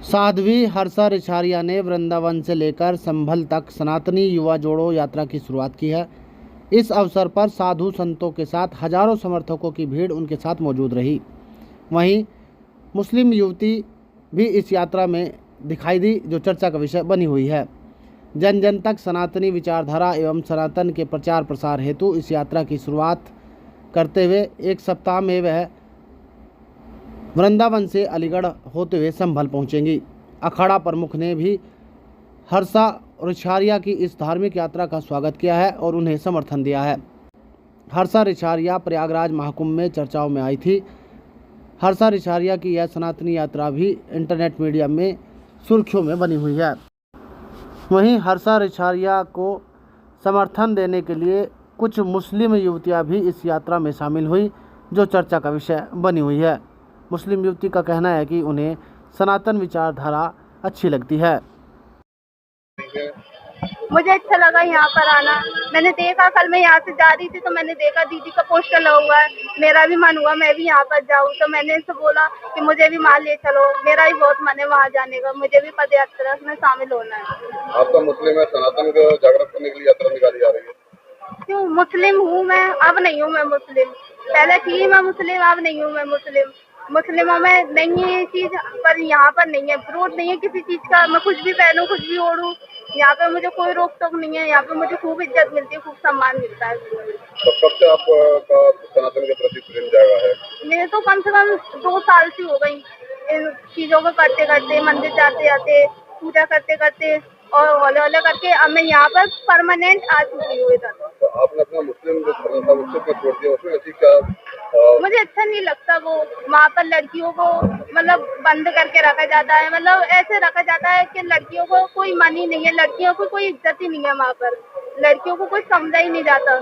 साध्वी हर्षा रिछारिया ने वृंदावन से लेकर संभल तक सनातनी युवा जोड़ो यात्रा की शुरुआत की है। इस अवसर पर साधु संतों के साथ हजारों समर्थकों की भीड़ उनके साथ मौजूद रही। वहीं मुस्लिम युवती भी इस यात्रा में दिखाई दी, जो चर्चा का विषय बनी हुई है। जन जन तक सनातनी विचारधारा एवं सनातन के प्रचार प्रसार हेतु इस यात्रा की शुरुआत करते हुए एक सप्ताह में वह वृंदावन से अलीगढ़ होते हुए संभल पहुंचेंगी। अखाड़ा प्रमुख ने भी हर्षा रिछारिया की इस धार्मिक यात्रा का स्वागत किया है और उन्हें समर्थन दिया है। हर्षा रिछारिया प्रयागराज महाकुंभ में चर्चाओं में आई थी। हर्षा रिछारिया की यह सनातनी यात्रा भी इंटरनेट मीडिया में सुर्खियों में बनी हुई है। वहीं हर्षा रिछारिया को समर्थन देने के लिए कुछ मुस्लिम युवतियां भी इस यात्रा में शामिल हुई, जो चर्चा का विषय बनी हुई है। मुस्लिम युवती का कहना है कि उन्हें सनातन विचारधारा अच्छी लगती है। मुझे अच्छा लगा यहाँ पर आना। मैंने देखा, कल मैं यहाँ से जा रही थी तो मैंने देखा दीदी का पोस्टर लगा हुआ है। मेरा भी मन हुआ मैं भी यहाँ पर जाऊँ, तो मैंने इनसे बोला कि मुझे भी मान ले चलो। मेरा भी बहुत मन है वहाँ जाने का, मुझे भी पद यात्रा में शामिल होना है। आपका मुस्लिम है, सनातन को जागृत करने के लिए यात्रा निकाली जा रही है। क्यों? मुस्लिम हूँ मैं, अब नहीं हूँ मैं मुस्लिम। पहले थी मैं मुस्लिम, अब नहीं हूँ मैं मुस्लिम। मुस्लिमों में नहीं है ये चीज, पर यहाँ पर नहीं है, विरोध नहीं है किसी चीज का। मैं कुछ भी पहनूं, कुछ भी ओढ़ूं, यहाँ पे मुझे कोई रोक टोक नहीं है। यहाँ पे मुझे खूब इज्जत मिलती है, खूब सम्मान मिलता है। तो कब से आपका सनातन के प्रति प्रेम जागा है? मेरे तो कम से कम 2 साल से हो गई इन चीजों को करते करते, मंदिर जाते जाते, पूजा करते करते और हौले हौले करके अब मैं यहाँ पर परमानेंट आ चुकी हूँ इधर। तो आपने अपना मुस्लिम जो धर्म था उससे क्यों छोड़ दिया? उसमें ऐसी क्या मुझे अच्छा नहीं लगता वो वहाँ पर लड़कियों को मतलब बंद करके रखा जाता है। मतलब ऐसे रखा जाता है कि लड़कियों को कोई मन ही नहीं है, लड़कियों को कोई इज्जत ही नहीं है वहाँ पर, लड़कियों को कोई समझा ही नहीं जाता।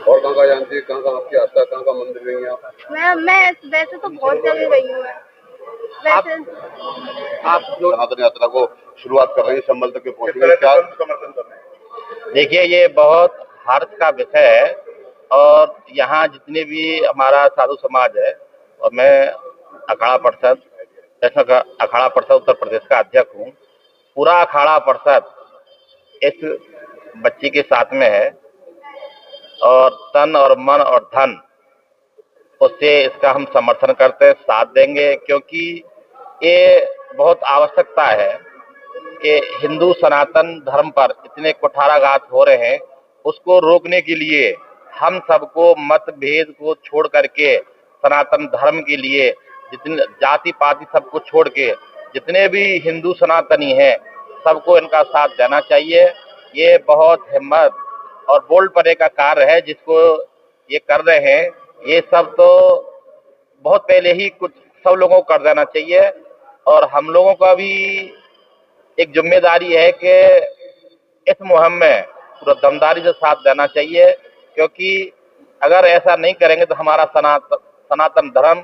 और कहाँ जानती है, कहाँ आपकी आस्था, कहाँ का मंदिर गई हैं आप? मैं वैसे तो बहुत जगह गई हूँ मैं। वैसे आप जो सनातन यात्रा को शुरुआत कर रहे हैं, संभल तक पहुँचेंगे, क्या समर्थन कर रहे हैं? देखिए, ये बहुत हर्ष का विषय है और यहाँ जितने भी हमारा साधु समाज है, और मैं अखाड़ा परिषद उत्तर प्रदेश का अध्यक्ष हूँ। पूरा अखाड़ा परिषद इस बच्ची के साथ में है और तन और मन और धन उससे इसका हम समर्थन करते हैं, साथ देंगे, क्योंकि ये बहुत आवश्यकता है कि हिंदू सनातन धर्म पर इतने कुठाराघात हो रहे हैं, उसको रोकने के लिए हम सबको मतभेद को छोड़ करके सनातन धर्म के लिए जितने जाति पाति सबको छोड़ के जितने भी हिंदू सनातनी हैं सबको इनका साथ देना चाहिए। ये बहुत हिम्मत और बोल्ड पने का कार्य है जिसको ये कर रहे हैं। ये सब तो बहुत पहले ही कुछ सब लोगों को कर देना चाहिए और हम लोगों का भी एक जिम्मेदारी है कि इस मुहिम में पूरा दमदारी से साथ देना चाहिए, क्योंकि अगर ऐसा नहीं करेंगे तो हमारा सनातन धर्म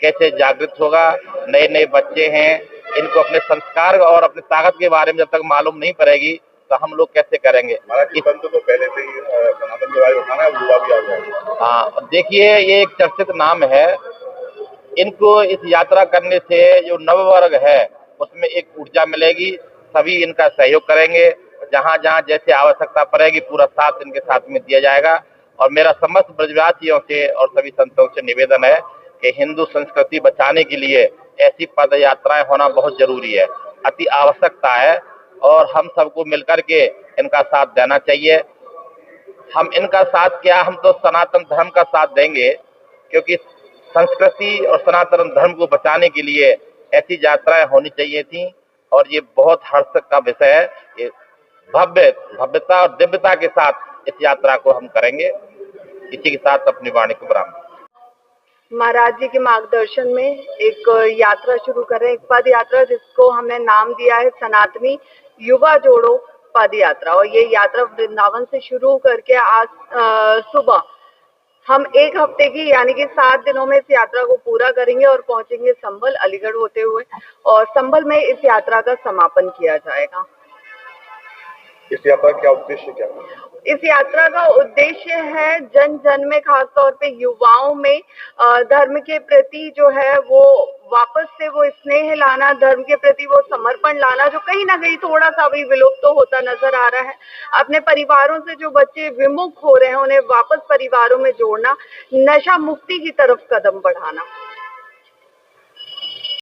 कैसे जागृत होगा। नए नए बच्चे हैं, इनको अपने संस्कार और अपनी ताकत के बारे में जब तक मालूम नहीं पड़ेगी तो हम लोग कैसे करेंगे। तो पहले से ही सनातन के बारे में उठाना है, युवा भी आ गया। हाँ, देखिए, ये एक चर्चित नाम है। इनको इस यात्रा करने से जो नववर्ग है उसमें एक ऊर्जा मिलेगी। सभी इनका सहयोग करेंगे, जहां जहां जैसे आवश्यकता पड़ेगी पूरा साथ इनके साथ में दिया जाएगा। और मेरा समस्त ब्रजवासियों से और सभी संतों से निवेदन है कि हिंदू संस्कृति बचाने के लिए ऐसी पद यात्राएं होना बहुत जरूरी है, अति आवश्यकता है और हम सबको मिलकर के इनका साथ देना चाहिए। हम इनका साथ क्या, हम तो सनातन धर्म का साथ देंगे, क्योंकि संस्कृति और सनातन धर्म को बचाने के लिए ऐसी यात्राएं होनी चाहिए थी और ये बहुत हर्ष का विषय है। ये भव्यता और दिव्यता के साथ इस यात्रा को हम करेंगे। इसी के साथ अपनी वाणी को विराम। महाराज जी के मार्गदर्शन में एक यात्रा शुरू कर रहे हैं, एक पद यात्रा, जिसको हमने नाम दिया है सनातनी युवा जोड़ो पद यात्रा। और ये यात्रा वृंदावन से शुरू करके आज सुबह हम 1 हफ्ते की यानी कि 7 दिनों में इस यात्रा को पूरा करेंगे और पहुंचेंगे संभल अलीगढ़ होते हुए, और संभल में इस यात्रा का समापन किया जाएगा। इस यात्रा का क्या उद्देश्य क्या है? इस यात्रा का उद्देश्य है जन जन में, खासतौर पे युवाओं में धर्म के प्रति जो है वो वापस से वो स्नेह लाना, धर्म के प्रति वो समर्पण लाना जो कहीं ना कहीं थोड़ा सा भी विलुप्त तो होता नजर आ रहा है। अपने परिवारों से जो बच्चे विमुख हो रहे हैं उन्हें वापस परिवारों में जोड़ना, नशा मुक्ति की तरफ कदम बढ़ाना।